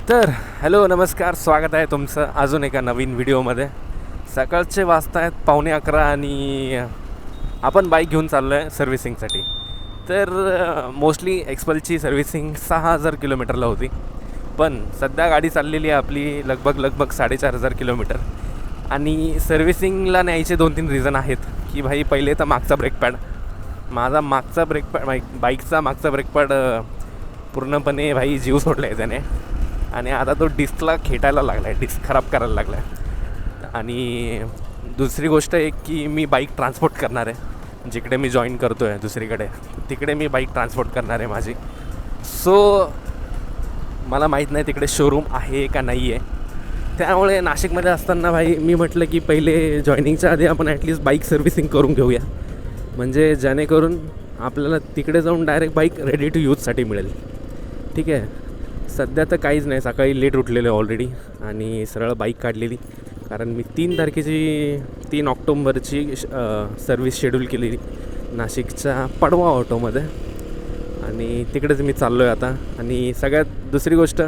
तर हॅलो नमस्कार, स्वागत आहे तुमचं अजून एका नवीन व्हिडिओमध्ये. सकाळचे वाजता आहेत 11:15 आणि आपण बाईक घेऊन चाललो आहे सर्व्हिसिंगसाठी. तर मोस्टली एक्सपल्सची सर्व्हिसिंग 6,000 किलोमीटरला होती, पण सध्या गाडी चाललेली आहे आपली लगभग 4,500 किलोमीटर. आणि सर्व्हिसिंगला न्यायचे 2-3 रिझन आहेत की भाई पहिले तर मागचा ब्रेक पॅड, माझा मागचा ब्रेक पॅड, बाईकचा मागचा ब्रेक पॅड पूर्णपणे भाई जीव सोडला आहे त्याने. आणि आता तो डिस्कला खेटायला लागला आहे, डिस्क खराब करायला लागला आहे. आणि दुसरी गोष्ट एक की मी बाईक ट्रान्सपोर्ट करणार आहे, जिकडे मी जॉईन करतो आहे दुसरीकडे, तिकडे मी बाईक ट्रान्सपोर्ट करणार आहे माझी. सो मला माहीत नाही तिकडे शोरूम आहे का नाही आहे. त्यामुळे नाशिकमध्ये असताना भाई मी म्हटलं की पहिले जॉईनिंगच्या आधी आपण ॲटलिस्ट बाईक सर्व्हिसिंग करून घेऊया, म्हणजे जेणेकरून आपल्याला तिकडे जाऊन डायरेक्ट बाईक रेडी टू यूजसाठी मिळेल. ठीक आहे. सध्या तर काहीच नाही, सकाळी लेट उठलेलं ऑलरेडी आणि सरळ बाईक काढलेली, कारण मी 3 ऑक्टोंबरची सर्व्हिस शेड्यूल केलेली नाशिकच्या पडवा ऑटोमध्ये, आणि तिकडेच मी चाललो आहे आता. आणि सगळ्यात दुसरी गोष्ट,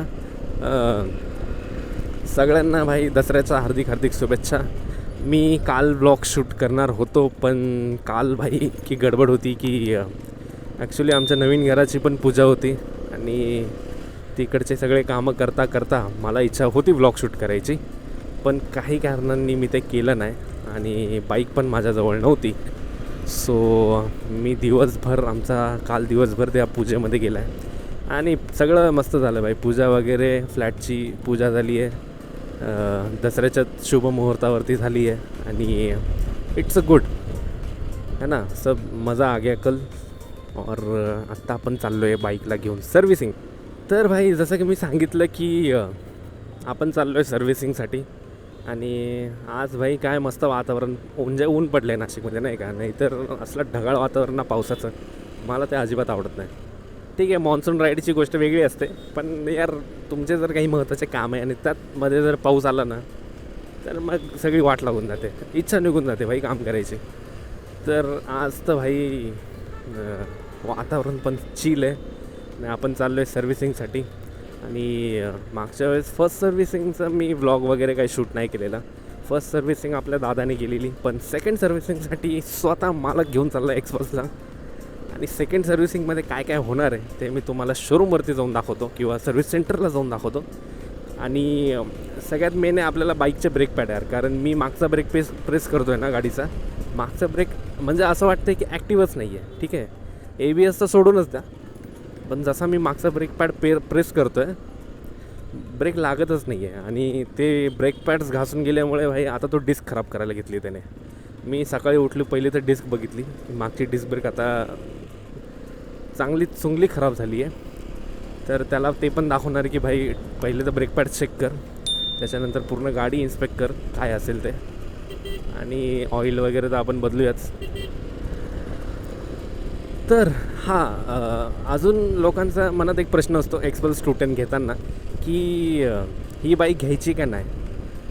सगळ्यांना भाई दसऱ्याच्या हार्दिक शुभेच्छा. मी काल ब्लॉग शूट करणार होतो, पण काल भाई की गडबड होती की ॲक्च्युली आमच्या नवीन घराची पण पूजा होती आणि तिकडचे सगळे कामं करता करता मला इच्छा होती व्लॉग शूट करायची, पण काही कारणांनी मी ते केलं नाही आणि बाईक पण माझ्याजवळ नव्हती. सो मी काल दिवसभर त्या पूजेमध्ये गेला आहे आणि सगळं मस्त झालं बाई. पूजा वगैरे, फ्लॅटची पूजा झाली आहे, दसऱ्याच्या शुभ मुहूर्तावरती झाली आहे आणि इट्स अ गुड है ना, सब मज़ा आ गया कल. और आत्ता आपण चाललो आहे बाईकला घेऊन सर्व्हिसिंग. तर भाई जसं की मी सांगितलं की आपण चाललो आहे सर्व्हिसिंगसाठी. आणि आज भाई काय मस्त वातावरण, म्हणजे ऊन पडलं आहे नाशिकमध्ये नाही का, नाहीतर असलं ढगाळ वातावरण ना पावसाचं, मला ते अजिबात आवडत नाही. ठीक आहे, मॉन्सून राईडची गोष्ट वेगळी असते, पण यार तुमचे जर काही महत्त्वाचे काम आहे आणि त्यामध्ये जर पाऊस आला ना, तर मग सगळी वाट लागून जाते, इच्छा निघून जाते भाई काम करायची. तर आज तर भाई वातावरण पण चिल आहे आणि आपण चाललो आहे सर्व्हिसिंगसाठी. आणि मागच्या वेळेस फर्स्ट सर्व्हिसिंगचा मी व्लॉग वगैरे काही शूट नाही केलेला. फर्स्ट सर्व्हिसिंग आपल्या दादाने केलेली, पण सेकंड सर्व्हिसिंगसाठी स्वतः मला घेऊन चालला एक्सप्रेसला. आणि सेकंड सर्व्हिसिंगमध्ये काय काय होणार आहे ते मी तुम्हाला शोरूमवरती जाऊन दाखवतो किंवा सर्व्हिस सेंटरला जाऊन दाखवतो. आणि सगळ्यात मेन आहे आपल्याला बाईकचे ब्रेक पॅड यार, कारण मी मागचा ब्रेक प्रेस करतो आहे ना गाडीचा, मागचा ब्रेक म्हणजे असं वाटतं की ॲक्टिव्हच नाही आहे. ठीक आहे, ABS तर सोडूनच द्या, पण जसा मी मागचा ब्रेक पॅड प्रेस करतो आहे, ब्रेक लागतच नाही आहे. आणि ते ब्रेक पॅड्स घासून गेल्यामुळे भाई आता तो डिस्क खराब करायला घेतली त्याने. मी सकाळी उठली, पहिली तर डिस्क बघितली, मागची डिस्क ब्रेक आता चांगली खराब झाली आहे. तर त्याला ते पण दाखवणार की भाई पहिले तर ब्रेक पॅड चेक कर, त्याच्यानंतर पूर्ण गाडी इन्स्पेक्ट कर काय असेल ते, आणि ऑइल वगैरे तर आपण बदलूयाच. तर अजून लोकांचा मनात एक प्रश्न असतो एक्सपल्स 210 घेताना की ही बाईक घ्यायची का नाही.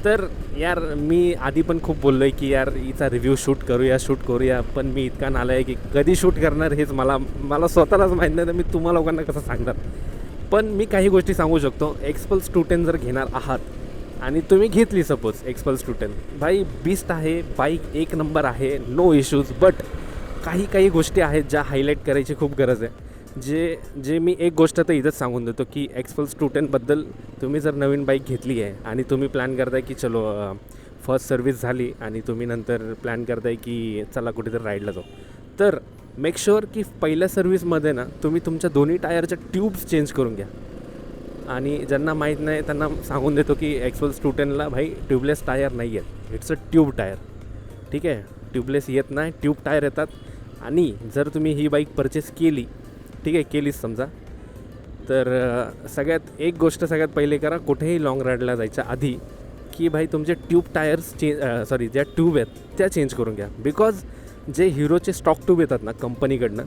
तर यार मी आधी पण खूप बोललो आहे की यार हिचा रिव्ह्यू शूट करूया, पण मी इतका नाला आहे की कधी शूट करणार हेच मला स्वतःलाच माहीत नाही, तर मी तुम्हा लोकांना कसं सांगणार. पण मी काही गोष्टी सांगू शकतो. एक्सपल्स 210 जर घेणार आहात आणि तुम्ही घेतली सपोज एक्सपल्स 210, भाई बीस्ट आहे बाईक, एक नंबर आहे, नो इश्यूज. बट काही गोष्टी आहेत ज्या हायलाईट करायची खूप गरज आहे. जे मी एक गोष्ट तर इथंच सांगून देतो की एक्सपल्स 210बद्दल तुम्ही जर नवीन बाईक घेतली आहे आणि तुम्ही प्लॅन करताय की चलो फर्स्ट सर्व्हिस झाली आणि तुम्ही नंतर प्लॅन करताय की चला कुठेतरी राईडला जाऊ, तर मेक शुअर की पहिल्या सर्व्हिसमध्ये ना तुम्ही तुमच्या दोन्ही टायरच्या ट्यूब्स चेंज करून घ्या. आणि ज्यांना माहीत नाही त्यांना सांगून देतो की एक्सपल्स 210ला भाई ट्यूबलेस टायर नाही आहेत, इट्स अ ट्यूब टायर. ठीक आहे, ट्यूबलेस येत नाही, ट्यूब टायर येतात. आणि जर तुम्ही ही बाईक परचेस केली, ठीक आहे केलीच समजा, तर सगळ्यात सगळ्यात पहिले करा कुठेही लाँग राईडला जायच्या आधी की भाई तुमचे ट्यूब टायर्स ज्या ट्यूब आहेत त्या चेंज करून घ्या. बिकॉज जे हिरोचे स्टॉक ट्यूब येतात ना कंपनीकडनं,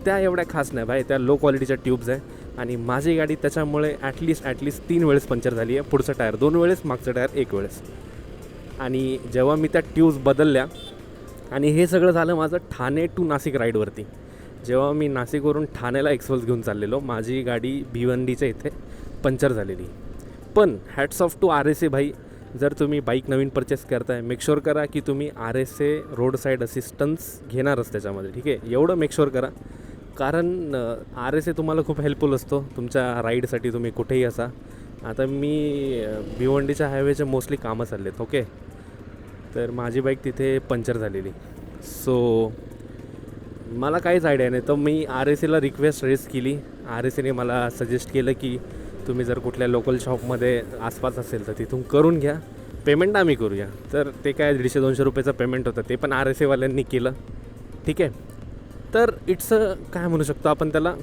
त्या एवढ्या खास नाही भाई, त्या लो क्वालिटीच्या ट्यूब्स आहे. आणि माझी गाडी त्याच्यामुळे ॲटलिस्ट 3 वेळेस पंक्चर झाली आहे, पुढचा टायर 2 वेळेस, मागचा टायर 1 वेळेस. आणि जेव्हा मी त्या ट्यूब्स बदलल्या, आणि हे सगळं झालं माझं ठाणे टू नाशिक राईडवरती. जेव्हा मी नाशिकवरून ठाण्याला एक्सपल्स घेऊन चाललेलो, माझी गाडी भिवंडीच्या इथे पंक्चर झालेली. पण hats off to R S A भाई. जर तुम्ही बाईक नवीन परचेस करताय, मेक शुअर करा की तुम्ही R S A road side assistance घेणारच त्याच्यामध्ये, ठीक आहे. एवढं मेक शुअर करा, कारण आर एस ए तुम्हाला खूप हेल्पफुल असतो तुमच्या राईडसाठी, तुम्ही कुठेही असा. आता मी भिवंडीच्या हायवेचे मोस्टली कामं चाललेत, ओके. तर माझी बाईक तिथे पंक्चर झालेली, सो मला काहीच आयडिया नाही. तर मी आर एस एला रिक्वेस्ट रेज केली. आर एस एने मला सजेस्ट केलं की तुम्ही जर कुठल्या लोकल शॉपमध्ये आसपास असेल तर तिथून करून घ्या, पेमेंट आम्ही करूया. तर ते काय 150-200 रुपयाचं पेमेंट होतं, ते पण आर एस एवाल्यांनी केलं, ठीक आहे. तर इट्स काय म्हणू शकतो आपण त्याला,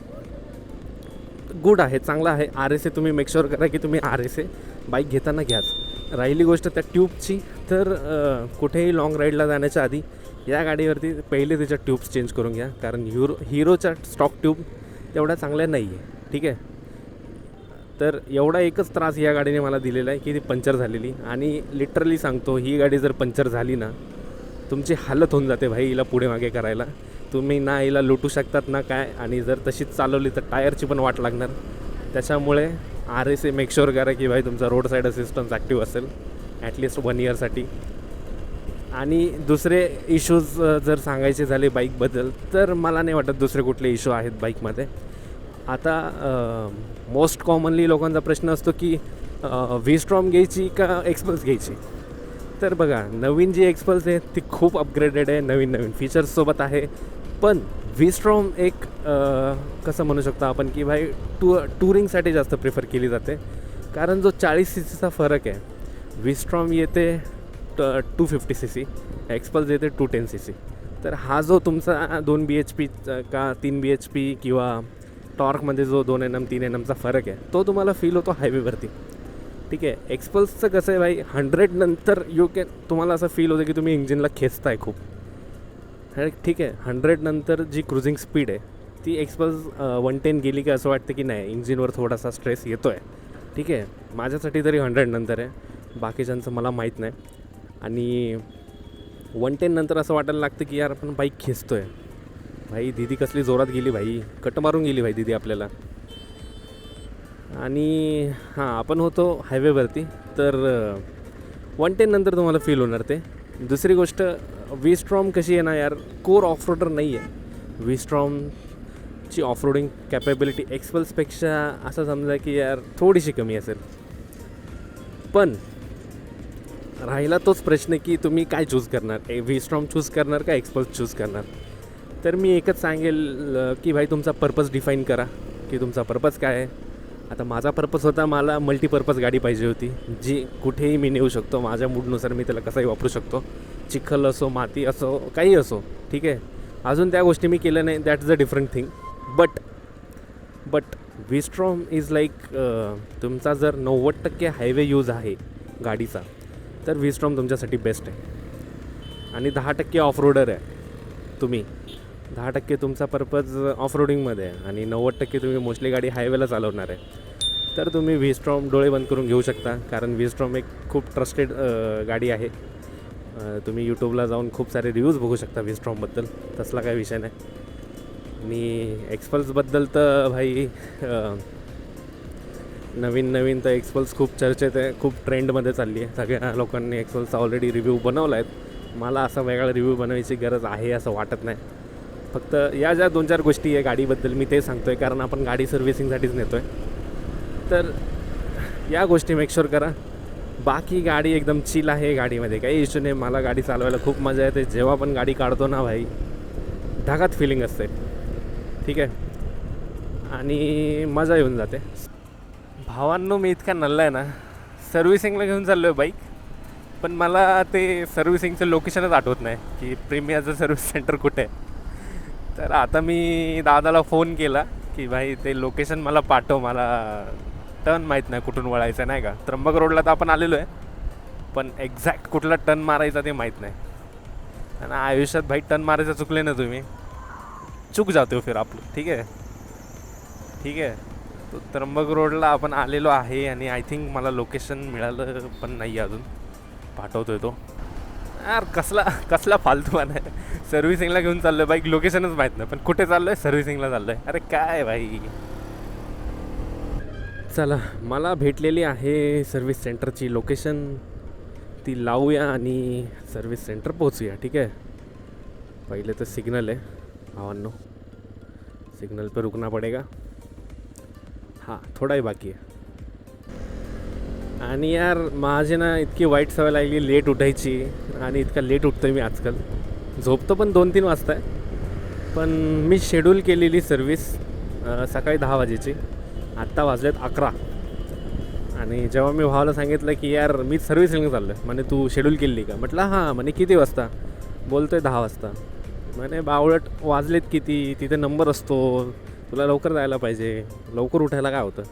गुड आहे, चांगला आहे. आर एस ए तुम्ही मेक शुअर करा की तुम्ही आर एस ए बाईक घेताना घ्याच. राहिली गोष्ट त्या ट्यूबची, तर कुठेही लाँग राईडला जाण्याच्या आधी या गाडीवरती पहिले त्याच्या ट्यूब्स चेंज करून घ्या, कारण हिरोच्या स्टॉक ट्यूब तेवढ्या चांगल्या नाही आहे, ठीक आहे. तर एवढा एकच त्रास या गाडीने मला दिलेला आहे की ती पंक्चर झालेली. आणि लिटरली सांगतो, ही गाडी जर पंक्चर झाली ना, तुमची हालत होऊन जाते भाई हिला पुढे मागे करायला. तुम्ही ना हिला लुटू शकतात ना काय, आणि जर तशीच चालवली तर टायरची पण वाट लागणार. त्याच्यामुळे R S A make sure करा की भाई तुमचा रोड साईड असिस्टन्स ॲक्टिव्ह असेल ॲटलिस्ट 1 इयरसाठी. आणि दुसरे इश्यूज जर सांगायचे झाले बाईकबद्दल, तर मला नाही वाटत दुसरे कुठले इश्यू आहेत बाईकमध्ये. आता मोस्ट कॉमनली लोकांचा प्रश्न असतो की व्ही-स्ट्रॉम घ्यायची का एक्सपल्स घ्यायची. तर बघा, नवीन जी एक्सपल्स आहे ती खूप अपग्रेडेड आहे, नवीन फीचर्ससोबत आहे. पण व्ही-स्ट्रॉम एक कसं म्हणू शकतो आपण की भाई टुरिंगसाठी जास्त प्रिफर केली जाते, कारण जो 40 सीसीचा फरक आहे, व्ही-स्ट्रॉम येते 250 सीसी, एक्सपल्स येते 210 सीसी. तर हा जो तुमचा 2 BHP का 3 BHP किंवा टॉर्कमध्ये जो 2 NM 3 NMचा फरक आहे, तो तुम्हाला फील होतो हायवेवरती, ठीक आहे. एक्सपल्सचं कसं आहे भाई, 100 नंतर तुम्हाला असं फील होतं की तुम्ही इंजिनला खेचताय खूप, ठीक आहे. 100 नंतर जी क्रुझिंग स्पीड आहे ती एक्सपल्स 110 गेली की असं वाटतं की नाही, इंजिनवर थोडासा स्ट्रेस येतो आहे, ठीक आहे. माझ्यासाठी तरी 100 नंतर आहे, बाकीच्यांचं मला माहीत नाही. आणि 110 नंतर असं वाटायला लागतं की यार आपण बाईक खेचतो आहे भाई. दीदी कसली जोरात गेली भाई, कट मारून गेली भाई दीदी आपल्याला. आणि हां, आपण होतो हायवेवरती, तर 110 नंतर तुम्हाला फील होणार ते. दुसरी गोष्ट, व्ही-स्ट्रॉम कशी आहे ना यार, कोर ऑफरोडर नाही आहे. व्ही-स्ट्रॉमची ऑफरोडिंग कॅपेबिलिटी एक्सपल्सपेक्षा असं समजा की यार थोडीशी कमी असेल. पण राहिला तोच प्रश्न की तुम्ही काय चूज करणार, व्ही-स्ट्रॉम चूज करणार का एक्सपल्स चूज करणार. तर मी एकच सांगेल की भाई तुमचा पर्पज डिफाईन करा की तुमचा पर्पज काय आहे. आता माझा पर्पज होता, मला मल्टीपर्पज गाडी पाहिजे होती जी कुठेही मी नेऊ शकतो, माझ्या मूडनुसार मी त्याला कसाही वापरू शकतो, चिखल असो, माती असो, काही असो, ठीक आहे. अजून त्या गोष्टी मी केल्या नाही, that's a different thing. But V-storm is like, तुमचा जर 90% हायवे यूज आहे गाडीचा, तर व्ही-स्ट्रॉम तुमच्यासाठी बेस्ट आहे. आणि 10% ऑफ रोडर आहे तुम्ही, 10% तुमचा पर्पज ऑफ रोडिंगमध्ये आहे आणि 90% तुम्ही मोस्टली गाडी हायवेला चालवणार आहे, तर तुम्ही व्ही-स्ट्रॉम डोळे बंद करून घेऊ शकता. कारण व्ही-स्ट्रॉम एक खूप ट्रस्टेड गाडी आहे. तुम्ही यूट्यूबला जाऊन खूप सारे रिव्ह्यूज बघू शकता व्ही-स्ट्रॉमबद्दल, तसला काही विषय नाही. आणि एक्सपल्सबद्दल तर भाई नवीन तर एक्सपल्स खूप चर्चेत आहे, खूप ट्रेंडमध्ये चालली आहे. सगळ्या लोकांनी एक्सपल्सचा ऑलरेडी रिव्ह्यू बनवला आहेत. मला असा वेगळा रिव्ह्यू बनवायची गरज आहे असं वाटत नाही. फक्त या ज्या 2-4 गोष्टी आहे गाडीबद्दल मी ते सांगतो आहे, कारण आपण गाडी सर्व्हिसिंगसाठीच नेतो आहे. तर या गोष्टी मेक शुअर करा. बाकी गाडी एकदम चिल आहे, गाडीमध्ये काही इश्यू नाही. मला गाडी चालवायला खूप मजा येते. जेव्हा पण गाडी काढतो ना भाई, ढगात फिलिंग असते, ठीक आहे, आणि मजा येऊन जाते. भावांनो, मी इतका नल्ला आहे ना, सर्व्हिसिंगला घेऊन चाललो आहे बाईक, पण मला ते सर्व्हिसिंगचं लोकेशनच आठवत नाही की प्रीमियरचं सर्व्हिस सेंटर कुठे आहे. तर आता मी दादाला फोन केला की भाई ते लोकेशन मला पाठव, मला टर्न माहीत नाही कुठून वळायचं नाही का. त्र्यंबक रोडला तर आपण आलेलो आहे, पण एक्झॅक्ट कुठला टर्न मारायचा ते माहीत नाही. आणि आयुष्यात भाई टर्न मारायचं चुकले ना तुम्ही, चूक जातो फिर आपलं, ठीक आहे. तो त्र्यंबक रोडला आपण आलेलो आहे आणि आय थिंक मला लोकेशन मिळालं पण नाही अजून, पाठवतो आहे तो. यार कसला फालतूपणा आहे. सर्व्हिसिंगला घेऊन चाललो आहे बाईक, लोकेशनच माहीत नाही, पण कुठे चाललो आहे, सर्व्हिसिंगला चाललो आहे. अरे काय भाई. चला, मला भेटलेली आहे सर्व्हिस सेंटरची लोकेशन, ती लावूया आणि सर्व्हिस सेंटर पोहोचूया. ठीक आहे. पहिले तर सिग्नल आहे भावांनो, सिग्नल पे रुकना पडेगा. हां, थोडाही बाकी आहे. आणि यार माझी ना इतकी वाईट सवय लागली लेट उठायची, आणि इतका लेट उठतो आहे मी आजकाल. झोपतो पण 2-3 वाजता आहे. पण मी शेड्यूल केलेली सर्व्हिस सकाळी 10 वाजेची, आत्ता वाजलेत 11. आणि जेव्हा मी भावाला सांगितलं की यार मी सर्व्हिसिंग चाललो आहे, म्हणे तू शेड्यूल केली का? म्हटलं हां. म्हणे किती वाजता? बोलतो आहे 10 वाजता. म्हणे बावळट, वाजलेत किती? तिथे नंबर असतो, तुला लवकर जायला पाहिजे, लवकर उठायला काय होतं?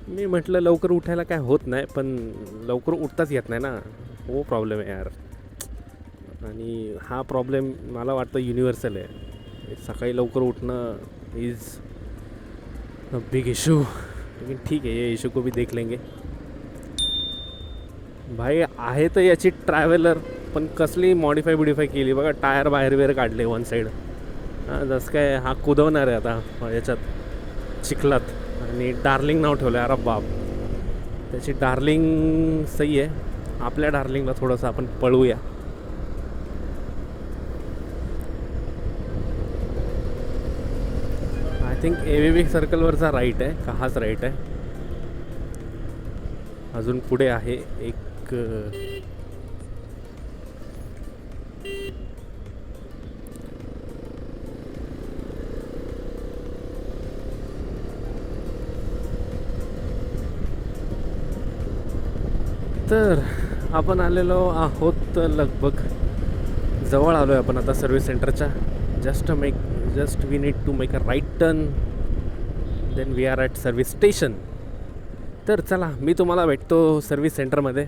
मी म्हटलं लवकर उठायला काय होत नाही, पण लवकर उठताच येत नाही ना, हो प्रॉब्लेम आहे यार. आणि हा प्रॉब्लेम मला वाटतं युनिव्हर्सल आहे. सकाळी लवकर उठणं इज़ अ बिग इशू. लेकिन ठीक है, ये इशू को भी देख लेंगे. भाई आहे तर याची ट्रॅव्हलर, पण कसली मॉडिफाय बिडिफाय केली बघा. टायर बाहेर बिहेर काढले वन साईड. हां, जसं काय हा कुदवणार आहे आता याच्यात चिखलात. आणि डार्लिंग नाव ठेवलं आहे. अरे बाप, त्याची डार्लिंग सही आहे. आपल्या डार्लिंगला थोडंसं आपण पळवूया. आय थिंक AVV सर्कलवरचा राईट आहे का? हाच राईट आहे. अजून पुढे आहे एक तर आपण आलेलो आहोत लगभग जवळ आलो आहे आपण आता सर्व्हिस सेंटरच्या. Just we need to make a right turn, then we are at service station. तर चला, मी तुम्हाला भेटतो सर्व्हिस सेंटरमध्ये.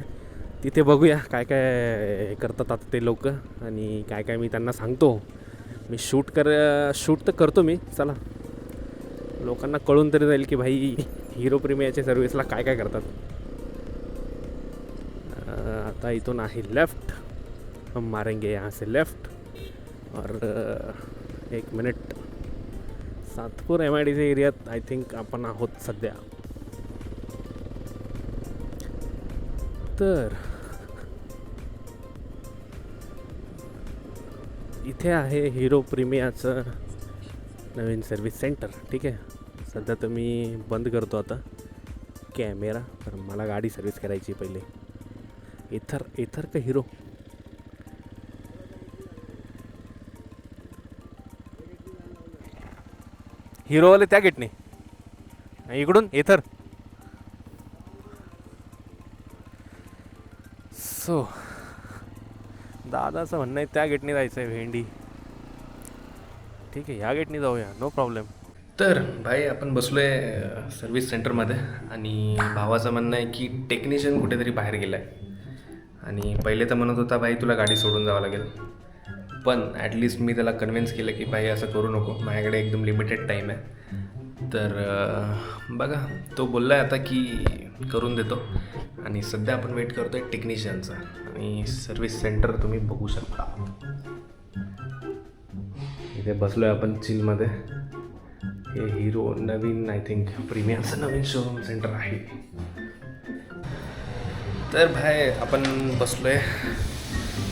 तिथे बघूया काय काय करतात आता ते लोक, आणि काय काय मी त्यांना सांगतो. मी शूट तर करतो मी. चला, लोकांना कळून तरी जाईल की भाई हिरो प्रीमियाच्या सर्व्हिसला काय काय करतात. आता इथून आहे लेफ़्ट, हम मारेंगे यहाँ से लेफ़्ट. और 1 मिनिट, सातपूर MIDC एरियात आय थिंक आपण आहोत सध्या. तर इथे आहे हिरो प्रीमियाचं नवीन सर्व्हिस सेंटर. ठीक आहे. सध्या तर मी बंद करतो आता कॅमेरा, कारण मला गाडी सर्व्हिस करायची पहिले. इथर का हिरो? हिरोवाले त्या गेटने, इकडून इथर. सो दादाचं म्हणणं आहे त्या गेटने जायचं आहे, भेंडी. ठीक आहे, ह्या गेटने जाऊया, नो प्रॉब्लेम. तर भाई आपण बसलो आहे सर्व्हिस सेंटरमध्ये, आणि भावाचं म्हणणं आहे की टेक्निशियन कुठेतरी बाहेर गेला आहे. आणि पहिले तर म्हणत होता भाई तुला गाडी सोडून जावं लागेल, पण ॲटलिस्ट मी त्याला कन्व्हिन्स केलं की भाई असं करू नको, माझ्याकडे एकदम लिमिटेड टाईम आहे. तर बघा, तो बोलला आहे आता की करून देतो. आणि सध्या आपण वेट करतो आहे टेक्निशियनचा. आणि सर्व्हिस सेंटर तुम्ही बघू शकता. इथे बसलो आहे आपण चिलमध्ये. हे हिरो नवीन आय थिंक प्रीमियरचं नवीन शोरूम सेंटर आहे. तर भाई आपण बसलो आहे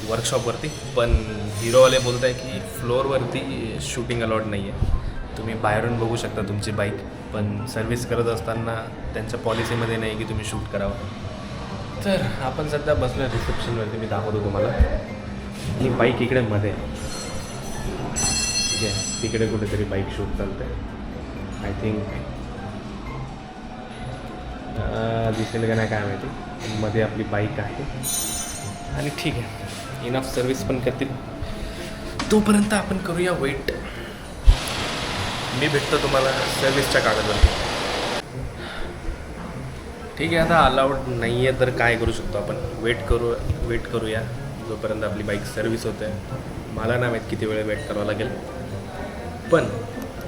वर्कशॉपवरती, पण हिरोवाले बोलत आहे की फ्लोअरवरती शूटिंग अलॉट नाही आहे. तुम्ही बाहेरून बघू शकता तुमची बाईक, पण सर्व्हिस करत असताना त्यांच्या पॉलिसीमध्ये नाही की तुम्ही शूट करावं. तर आपण सध्या बसलो आहे रिसेप्शनवरती. मी दाखवतो तुम्हाला. ही बाईक इकडे मध्ये आहे. ठीक आहे, तिकडे कुठेतरी बाईक शूट चालते. आय थिंक दिसेल का नाही काय माहिती. मध्ये आपली बाईक आहे. आणि ठीक आहे, इनफ सर्व्हिस पण करतील. तोपर्यंत आपण करूया वेट. मी भेटतो तुम्हाला सर्व्हिसच्या कागदवरती. ठीक आहे, आता अलाउड नाही आहे तर काय करू शकतो आपण. वेट करूया जोपर्यंत आपली बाईक सर्व्हिस होते. मला नाही माहीत किती वेळ वेट करावं लागेल, पण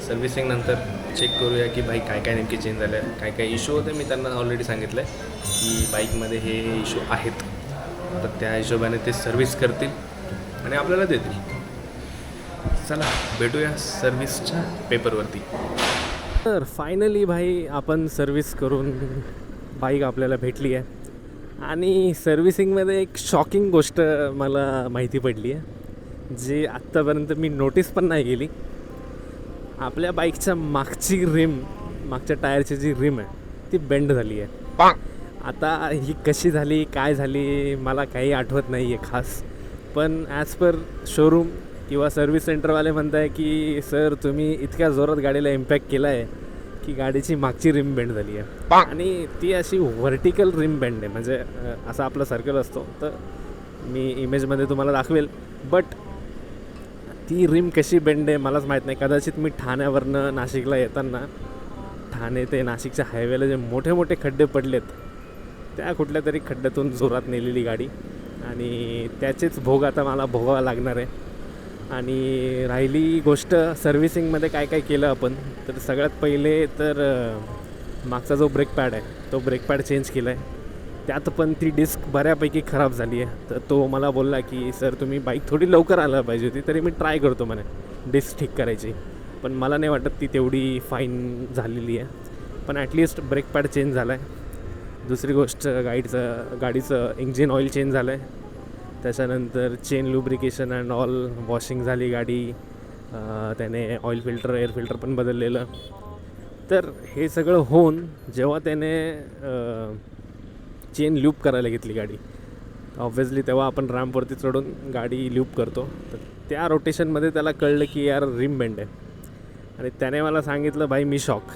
सर्व्हिसिंग नंतर चेक करूया की बाईक काय काय नेमके चेंज झाले आहे, काय काय इश्यू होते. मी त्यांना ऑलरेडी सांगितलं आहे की बाईकमध्ये हे इश्यू आहेत. आता त्या हिशोबाने ते सर्व्हिस करतील आणि आपल्याला देतील. चला भेटूया सर्व्हिसच्या पेपरवरती. तर फायनली भाई आपण सर्विस करून बाईक आपल्याला भेटली आहे. आणि सर्व्हिसिंगमध्ये एक शॉकिंग गोष्ट मला माहिती पडली आहे, जी आत्तापर्यंत मी नोटीस पण नाही केली. आपल्या बाईकच्या मागची रिम, मागच्या टायरची जी रिम आहे ती बेंड झाली आहे. आता ही कशी झाली, काय झाली, मला काही आठवत नाही आहे खास. पण ॲज पर शोरूम किंवा सर्व्हिस सेंटरवाले म्हणत आहे की सर तुम्ही इतक्या जोरात गाडीला इम्पॅक्ट केला आहे की गाडीची मागची रिम बेंड झाली आहे. आणि ती अशी व्हर्टिकल रिम बेंड आहे, म्हणजे असा आपला सर्कल असतो, तर मी इमेजमध्ये तुम्हाला दाखवेल. बट ती रिम कशी बेंड आहे मलाच माहीत नाही. कदाचित मी ठाण्यावरनं नाशिकला येताना ठाणे ते नाशिकच्या हायवेला जे मोठे मोठे खड्डे पडलेत त्या कुठल्या तरी खड्ड्यातून जोरात नेलेली गाडी, आणि त्याचेच भोग आता मला भोगावा लागणार आहे. आणि राहिली गोष्ट सर्व्हिसिंगमध्ये काय काय केलं आपण, तर सगळ्यात पहिले तर मागचा जो ब्रेक पॅड आहे तो ब्रेक पॅड चेंज केला आहे. त्यात पण ती डिस्क बऱ्यापैकी खराब झाली आहे. तर तो मला बोलला की सर तुम्ही बाईक थोडी लवकर आला पाहिजे होती, तरी मी ट्राय करतो म्हणे डिस्क ठीक करायची. पण मला नाही वाटत ती तेवढी फाईन झालेली आहे. पण ॲटलिस्ट ब्रेक पॅड चेंज झाला आहे. दुसरी गोष्ट गाडीचं इंजिन ऑइल चेंज झालं आहे. त्याच्यानंतर chain lubrication and all washing झाली गाडी. त्याने ऑइल फिल्टर, एअर फिल्टर पण बदललेलं. तर हे सगळं होऊन जेव्हा त्याने चेन लूप करायला घेतली गाडी, ऑब्व्हियसली तेव्हा आपण रॅम्पवरती चढून गाडी लूप करतो, तर त्या रोटेशनमध्ये त्याला कळलं की यार रिम बेंड आहे. आणि त्याने मला सांगितलं भाई मी शॉक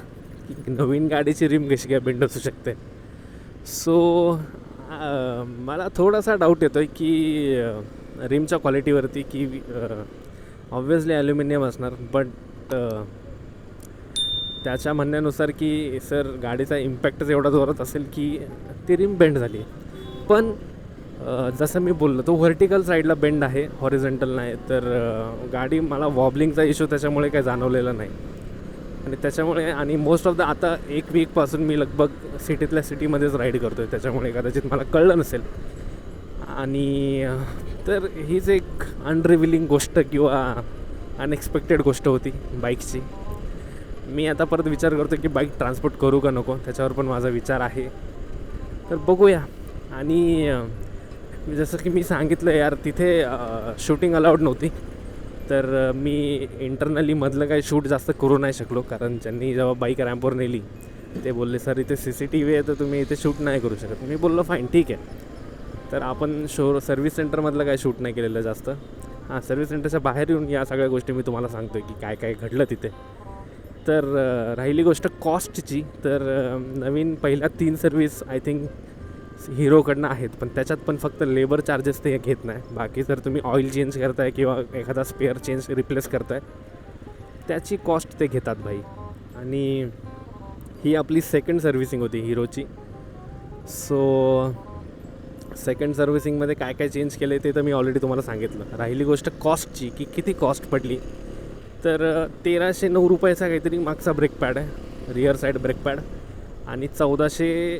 की नवीन गाडीची रिम कशी काय बेंड असू शकते. सो मला थोडासा डाऊट येतो आहे की रिमच्या क्वालिटीवरती की ऑब्व्हियसली ॲल्युमिनियम असणार, बट त्याच्या म्हणण्यानुसार की सर गाडीचा इम्पॅक्टच एवढा जोरात असेल की ती रिम बेंड झाली. पण जसं मी बोललो तो व्हर्टिकल साईडला बेंड आहे, हॉरिझॉन्टल नाही. तर गाडी मला वॉबलिंगचा इश्यू त्याच्यामुळे काही जाणवलेला नाही. आणि त्याच्यामुळे आणि मोस्ट ऑफ द आता एक वीकपासून मी लगभग सिटीतल्या सिटीमध्येच राईड करतो आहे, त्याच्यामुळे कदाचित मला कळलं नसेल. आणि तर हीच एक अनरिव्हिलिंग गोष्ट किंवा अनएक्सपेक्टेड गोष्ट होती बाईकची. मी आता परत विचार करतो की बाईक ट्रान्सपोर्ट करू का नको, त्याच्यावर पण माझा विचार आहे. तर बघूया. आणि जसं की मी सांगितलं यार तिथे शूटिंग अलाउड नव्हती, तर मी इंटरनली मधलं काही शूट जास्त करू नाही शकलो, कारण ज्यांनी जेव्हा बाईक रॅम्पवर नेली ते बोलले सर इथे CCTV आहे तर तुम्ही इथे शूट नाही करू शकत. मी बोललो फाईन ठीक आहे. तर आपण सर्व्हिस सेंटरमधलं काही शूट नाही केलेलं जास्त. हां, सर्व्हिस सेंटरच्या बाहेर येऊन या सगळ्या गोष्टी मी तुम्हाला सांगतो आहे की काय काय घडलं तिथे. तर राहिली गोष्ट कॉस्टची, तर नवीन पहिल्या 3 सर्व्हिस आय थिंक हिरोकडनं आहेत, पण त्याच्यात पण फक्त लेबर चार्जेस ते घेत नाही. बाकी जर तुम्ही ऑइल चेंज करताय किंवा एखादा स्पेअर चेंज रिप्लेस करताय त्याची कॉस्ट ते घेतात भाई. आणि ही आपली सेकंड सर्व्हिसिंग होती हिरोची. सो सेकंड सर्व्हिसिंगमध्ये काय काय चेंज केलं ते तर मी ऑलरेडी तुम्हाला सांगितलं. राहिली गोष्ट कॉस्टची की किती कॉस्ट पडली, तर 1309 रुपयाचा काहीतरी मागचा ब्रेक पॅड आहे, रिअर साईड ब्रेक पॅड. आणि 1400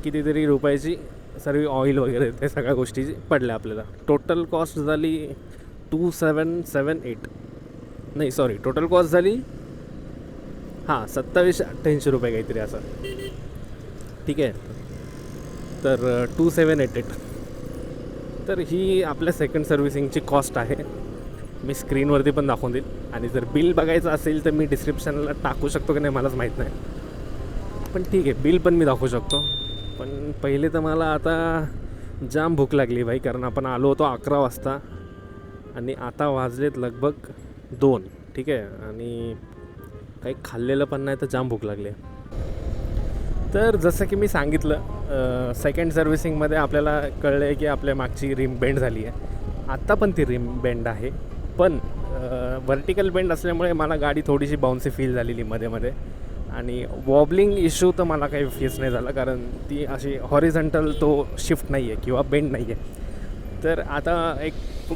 कितीतरी रुपयाची सर्व ऑइल वगैरे ते सगळ्या गोष्टी पडल्या आपल्याला. टोटल कॉस्ट झाली 2778, नाही सॉरी, टोटल कॉस्ट झाली 2788 रुपये काहीतरी असं. ठीक आहे, तर 2788. तर ही आपल्या सेकंड सर्व्हिसिंगची कॉस्ट आहे. मी स्क्रीनवरती पण दाखवून देईल. आणि जर बिल बघायचं असेल तर मी डिस्क्रिप्शनला टाकू शकतो की नाही मलाच माहीत नाही, पण ठीक आहे बिल पण मी दाखवू शकतो. पण पहिले तर मला आता जाम भूक लागली भाई, कारण आपण आलो होतो 11 वाजता आणि आता वाजलेत लगभग 2. ठीक आहे, आणि काही खाल्लेलं पण नाही तर जाम भूक लागली. तर जसं की मी सांगितलं सेकंड सर्व्हिसिंगमध्ये आपल्याला कळलं आहे की आपल्या मागची रिम बेंड झाली आहे. आत्ता पण ती रिम बेंड आहे, पण व्हर्टिकल बेंड असल्यामुळे मला गाडी थोडीशी बाउन्सी फील झालेली मध्ये मध्ये. आणि वॉबलिंग इश्यू तर मला काही फेस नाही झाला, कारण ती अशी हॉरिझॉन्टल तो शिफ्ट नाही आहे किंवा बेंड नाही आहे. तर आता एक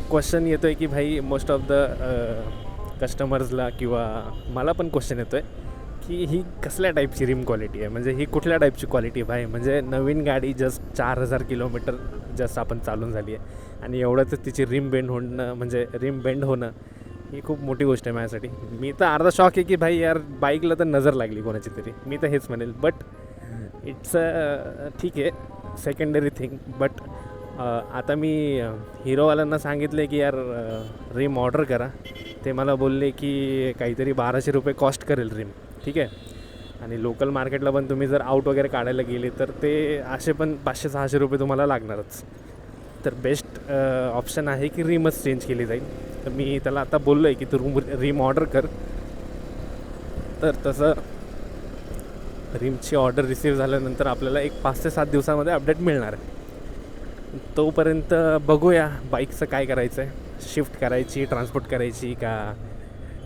क्वेश्चन येतो आहे की भाई मोस्ट ऑफ द कस्टमर्सला किंवा मला पण क्वेश्चन येतो आहे की ही कसल्या टाईपची रिम क्वालिटी आहे, म्हणजे ही कुठल्या टाईपची क्वालिटी भाई. म्हणजे नवीन गाडी जस्ट 4000 किलोमीटर जस्ट आपण चालून झाली आहे आणि एवढंच तिची रिम बेंड होणं, म्हणजे रिम बेंड होणं ही खूप मोठी गोष्ट आहे माझ्यासाठी. मी तर अर्धा शॉक आहे की भाई यार बाईकला तर नजर लागली कोणाची तरी, मी तर हेच म्हणेल. बट इट्स ठीक आहे, सेकंडरी थिंग. बट आता मी हिरोवाल्यांना सांगितले की यार रिम ऑर्डर करा. ते मला बोलले की काहीतरी 1200 रुपये कॉस्ट करेल रिम, ठीक आहे. आणि लोकल मार्केटला पण तुम्ही जर आउट वगैरे काढायला गेले तर ते असे पण 500-600 रुपये तुम्हाला लागणारच. तर बेस्ट ऑप्शन आहे की रिमच चेंज केली जाईल. तर मी त्याला आता बोललो आहे की तू रिम ऑर्डर कर. तर तसं रिमची ऑर्डर रिसीव झाल्यानंतर आपल्याला एक 5 ते 7 दिवसामध्ये अपडेट मिळणार आहे. तोपर्यंत बघूया बाईकचं काय करायचं आहे, शिफ्ट करायची, ट्रान्सपोर्ट करायची का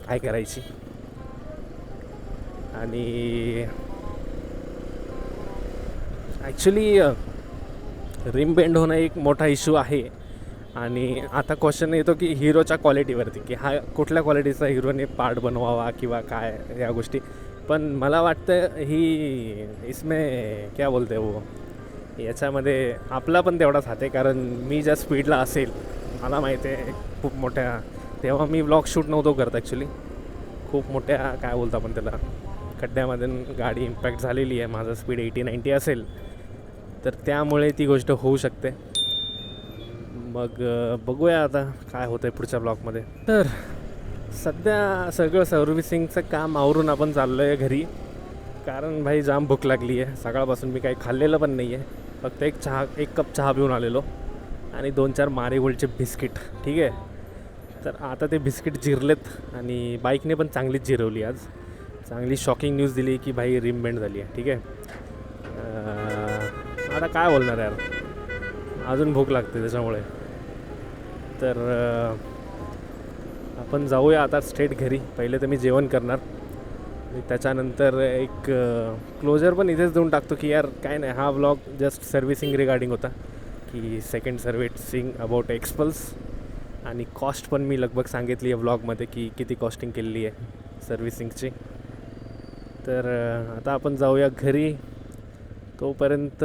काय करायची. आणि ॲक्च्युली रिम बेंड होणं एक मोठा इश्यू आहे. आणि आता क्वेश्चन येतो की हिरोच्या क्वालिटीवरती, की हा कुठल्या क्वालिटीचा हिरोने पार्ट बनवावा किंवा काय या गोष्टी. पण मला वाटतं ही इसमें क्या बोलते वो, याच्यामध्ये आपला पण तेवढाच हात आहे. कारण मी ज्या स्पीडला असेल, मला माहिती आहे खूप मोठ्या, तेव्हा मी व्लॉग शूट नव्हतो करत ॲक्च्युली, खूप मोठ्या काय बोलतो आपण त्याला, खड्ड्यामध्ये गाडी इम्पॅक्ट झालेली आहे. माझा स्पीड 80-90 असेल, तर त्यामुळे ती गोष्ट होऊ शकते. मग बघूया आता काय होतं आहे पुढच्या ब्लॉगमध्ये. तर सध्या सगळं सर्व्हिसिंगचं काम आवरून आपण चाललो आहे घरी. कारण भाई जाम भूक लागली आहे. सकाळपासून मी काही खाल्लेलं पण नाही आहे. फक्त एक कप चहा पिऊन आलेलो आणि 2-4 मारीगोल्डचे बिस्किट, ठीक आहे. तर आता ते बिस्किट जिरलेत आणि बाईकने पण चांगलीच जिरवली आज. चांगली शॉकिंग न्यूज दिली की भाई रिम बेंड झाली आहे, ठीक आहे. आता काय बोलणार यार, अजून भूक लागते त्याच्यामुळे. तर आपण जाऊया आता स्ट्रेट घरी. पहिले तर मी जेवण करणार, त्याच्यानंतर एक क्लोजर पण इथेच देऊन टाकतो की यार काय नाही, हा व्लॉग जस्ट सर्व्हिसिंग रिगार्डिंग होता, की सेकंड सर्व्हिसिंग अबाउट एक्सपल्स. आणि कॉस्ट पण मी लगभग सांगितली आहे व्लॉगमध्ये की किती कॉस्टिंग केलेली आहे सर्व्हिसिंगची. तर आता आपण जाऊया घरी. तोपर्यंत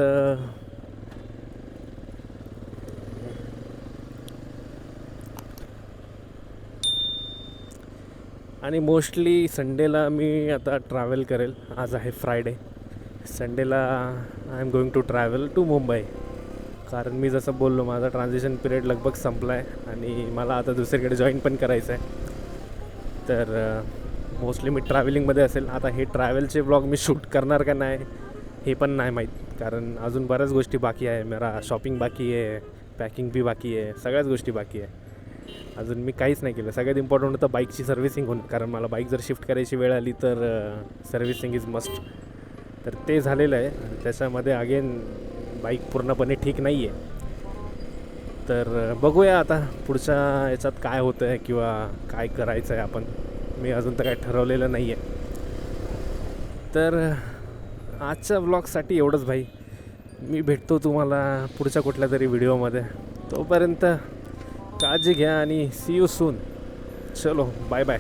आणि मोस्टली संडेला मी आता ट्रॅव्हल करेल. आज आहे फ्रायडे. संडेला I am going to travel to Mumbai. कारण मी जसं बोललो, माझा ट्रान्झिशन पिरियड लगभग संपला आहे आणि मला आता दुसरीकडे जॉईन पण करायचं आहे. तर मोस्टली मी ट्रॅव्हलिंगमध्ये असेल. आता हे ट्रॅव्हलचे ब्लॉग मी शूट करणार का नाही हे पण नाही माहीत, कारण अजून बऱ्याच गोष्टी बाकी आहे. मेरा शॉपिंग बाकी आहे, पॅकिंग बी बाकी आहे, सगळ्याच गोष्टी बाकी आहे. अजून मी काहीच नाही केलं. सगळ्यात इम्पॉर्टंट होतं बाईकची सर्व्हिसिंग होणं, कारण मला बाईक जर शिफ्ट करायची वेळ आली तर सर्व्हिसिंग इज मस्ट. तर ते झालेलं आहे. त्याच्यामध्ये अगेन बाईक पूर्णपणे ठीक नाही आहे. तर बघूया आता पुढच्या याच्यात काय होतं आहे किंवा काय करायचं आहे आपण. मी अजून तर काय ठरवलेलं नाही आहे. तर आजच्या ब्लॉगसाठी एवढंच भाई. मी भेटतो तुम्हाला पुढच्या कुठल्या तरी व्हिडिओमध्ये. तोपर्यंत काळजी घ्या आणि सी यू सून. चलो बाय बाय.